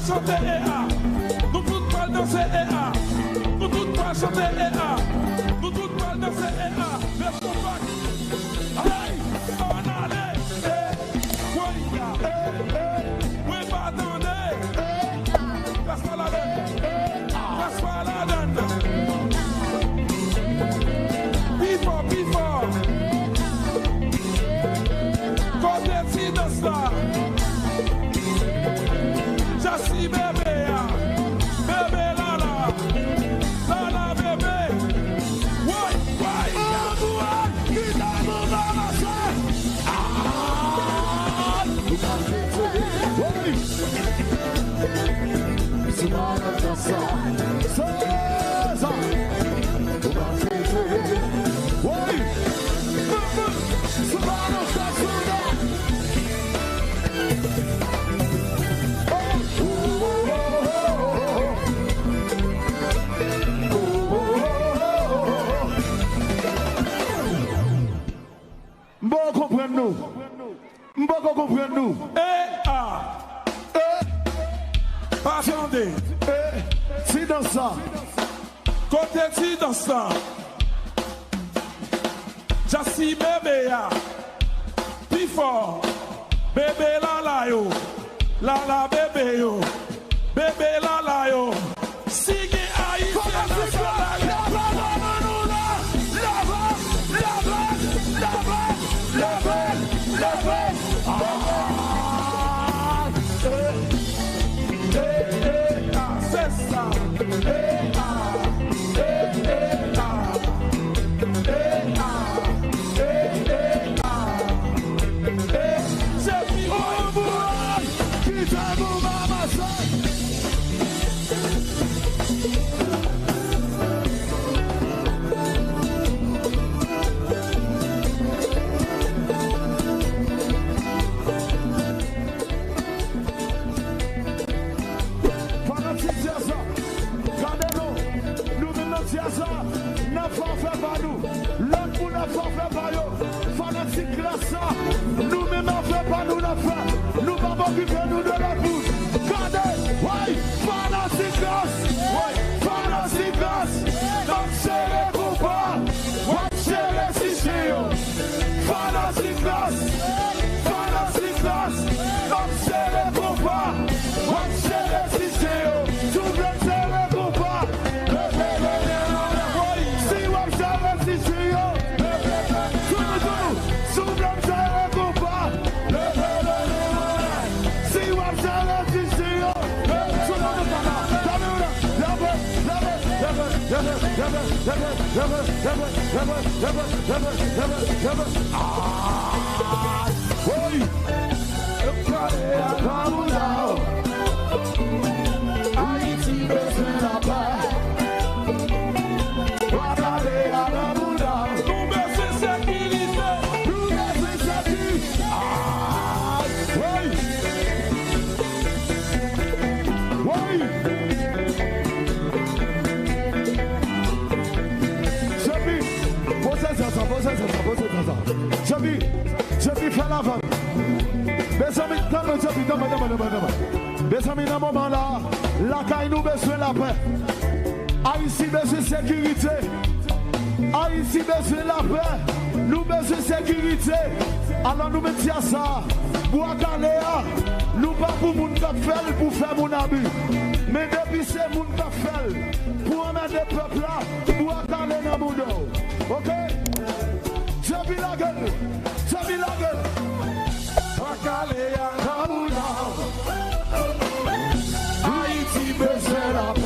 chanter EA, nous toutes pas danser EA, nous toutes pas chanter EA, nous toutes pas danser EA, mais faut pas. Aïe, on allait, oui, pas attendez, passe pas la donne, passe pas la donne. Before, côté si dans ça. Jassi bébé, bébé lala, lala bébé, why, qui t'a ramassé? C'est moi dans ça, c'est ça, oui, c'est moi dans ça, M'boko comprendre nous. Attendez. Si dans ça. Côté si dans ça. Jassi bébé ya. Plus fort. Bébé lala yo. Lala bébé yo. Bébé lala yo. Sige haïtien dans ça. occupez-nous de la bouche. Gardez, ouais, fanaticos, ouais, fanaticos. Donc c'est le combat, ouais, c'est le sichéo. Fanaticos, fanaticos. Donc c'est le combat, ouais, c'est le sichéo. Tout le monde c'est le combat. Si ouais, c'est le sichéo. Tout le monde, tout le monde c'est le combat. Si ouais, c'est le sichéo. Tout le monde Haïti besoin la paix. Nous besoin sécurité. Nous besoin sécurité. Oui. Oui. Je vis faire l'avant. Mes amis, dans ce moment là, la caille nous besoin la paix. Haïti besoin sécurité. Haïti besoin la paix. Nous besoin sécurité. Alors nous mettons ça. Pour Galéa, nous pas pour moun qui fait pour faire mon abus. Mais depuis c'est moun qui fait pour emmener des peuples là, pour Galéa dans mon dos. OK? Je vis la gueule. Je vis la gueule. Galéa dans mon dos. Haïti besoin la paix.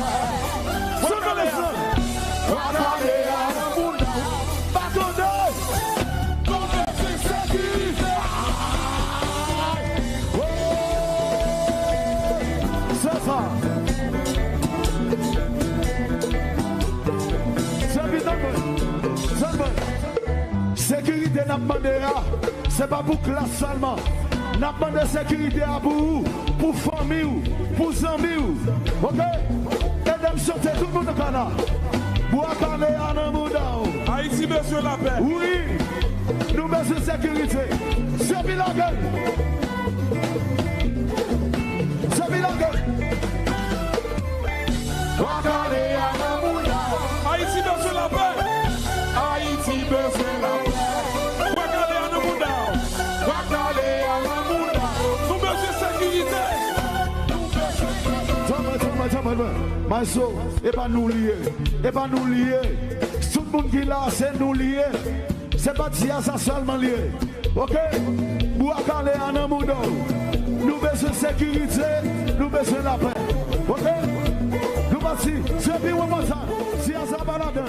Sécurité n'a pas demandé, c'est pas pour classe seulement. N'a pas demandé sécurité pour famille, pour amis. OK? Et d'ailleurs, sortez tout le monde au Canada. Pour aller à un monde. Haïti besoin la paix. Oui, nous besoin de sécurité. C'est bien la gueule. C'est bien la gueule. Haïti besoin la paix. Haïti besoin la paix. Nous besoin sécurité. Ma soeur, et pas nous lier. Et pas nous lier. Tout le monde qui là, c'est nous lier. C'est pas dire ça seulement lié. OK? Pour aller à un monde. Nous besoin de sécurité. Nous besoin de la paix. OK? Nous voici. C'est bien au moins ça. Si à ça balade.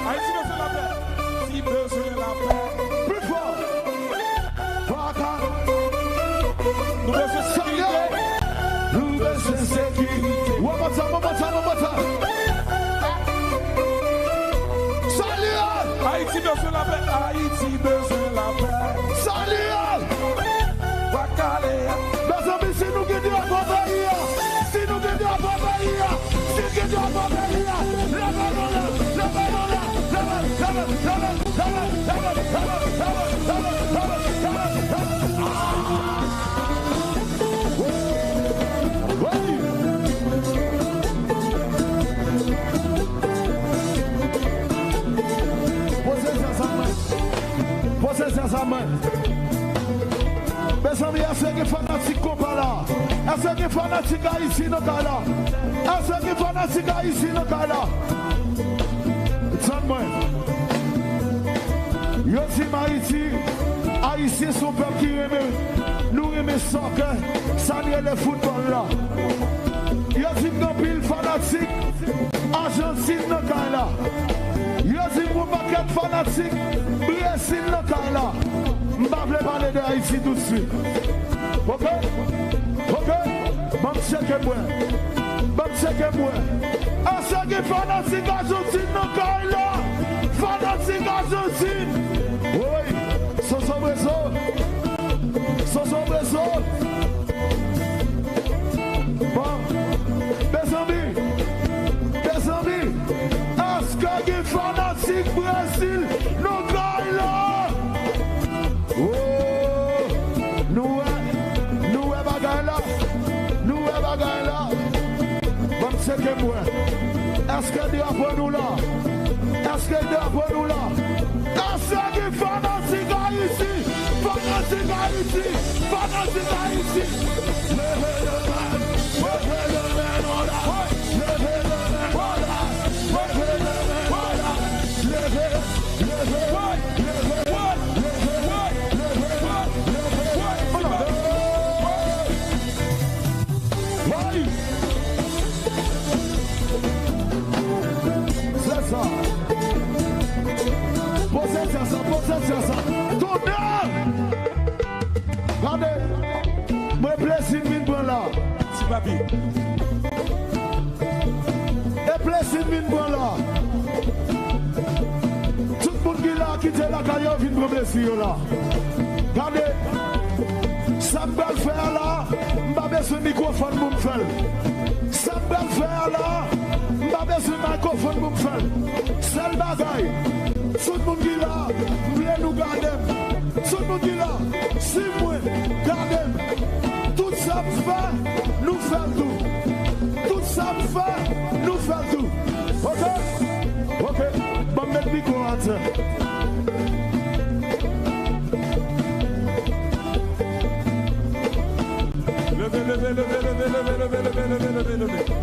Haïti besoin la paix. Si besoin la paix. Plus fort. Nous besoin sécurité. Nous besoin sécurité. One more time. Salut! Haïti besoin la paix. Haïti besoin la paix. Salut! Wakaléa. Mes amis, si nous gagnons à Babaïa, si nous gagnons à Babaïa, si nous gagnons à Babaïa, posez ça sa main. Mes amis, est-ce que fanatique comme là? Est-ce que fanatique ici dans là? Est-ce que fanatique ici dans là? Tiens-moi. Yo dis Haïti, Haïti son peuple qui aime, nous aimons soccer, ça n'est le football là. Yo dis qu'on pile fanatique, Argentine dans là. Yo dis qu'on paquet fanatique, Brésil dans là. Je ne vais pas parler de Haïti tout de suite. OK? OK? Bon, check moi. Est-ce que fanatique Argentine dans là? Fanatique Argentine. Oui. Soso Brezo. Bon. Mes amis. Est-ce que fanatique Brésil dans là? c'est que moi. Est-ce que Dieu pour nous là? Est-ce que Dieu pour nous là? Est-ce que fanatique ici? Fanatique ici? Fanatique ici? Levez le main, levez le main, levez le main, levez le main, levez, c'est ça. Posez ça. Tournez! Regardez. Moi, plaisir de venir là. Si papi. Et plaisir de venir là. Tout le monde qui l'a quitté la carrière vient de plaisir là. Regardez. Ça me va faire là. Je n'ai pas besoin de microphone pour me faire. Ça me va faire là. Je n'ai pas besoin de microphone pour me faire. C'est le bagaille. Tout le monde qui là, voulez nous garder. Tout le monde qui là, si moi, gardez. Tout ça me fait, nous faisons tout. Tout ça me fait, nous faisons tout. Ok? Ok? Bon, mettre le micro en terre. Levez.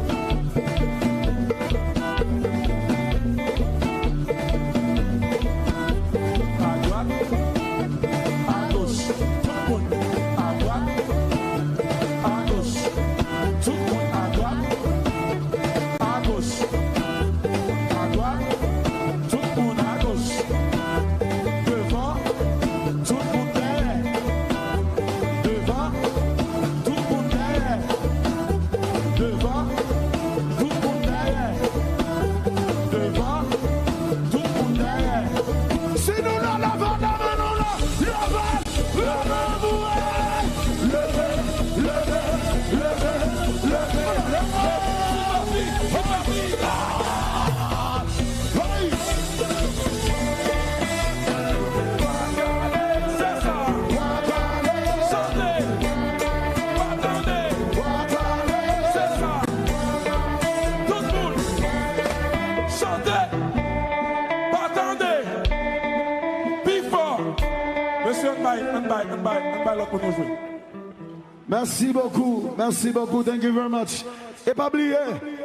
Merci beaucoup, thank you very much. Et pas oublier,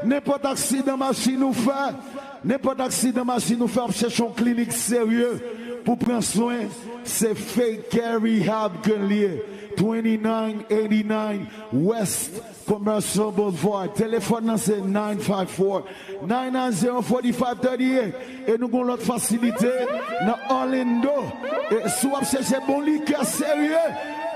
n'importe accident machine nous fait, chercher une clinique sérieux pour prendre soin, c'est Fake Care Rehab Guerlier, 2989 West Commercial Boulevard. Téléphone c'est 954-990-4538. Et nous avons l'autre facilité dans Orlando. Et si vous cherchez bon liqueur sérieux,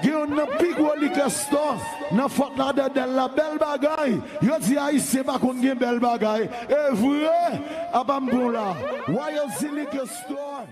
il y a un pigou liquor store. Dans faute là de la belle bagaille. Yo dis haïtien pas qu'on gagne belle bagaille. Et vrai, à Bamboula, Royal Liquor Store.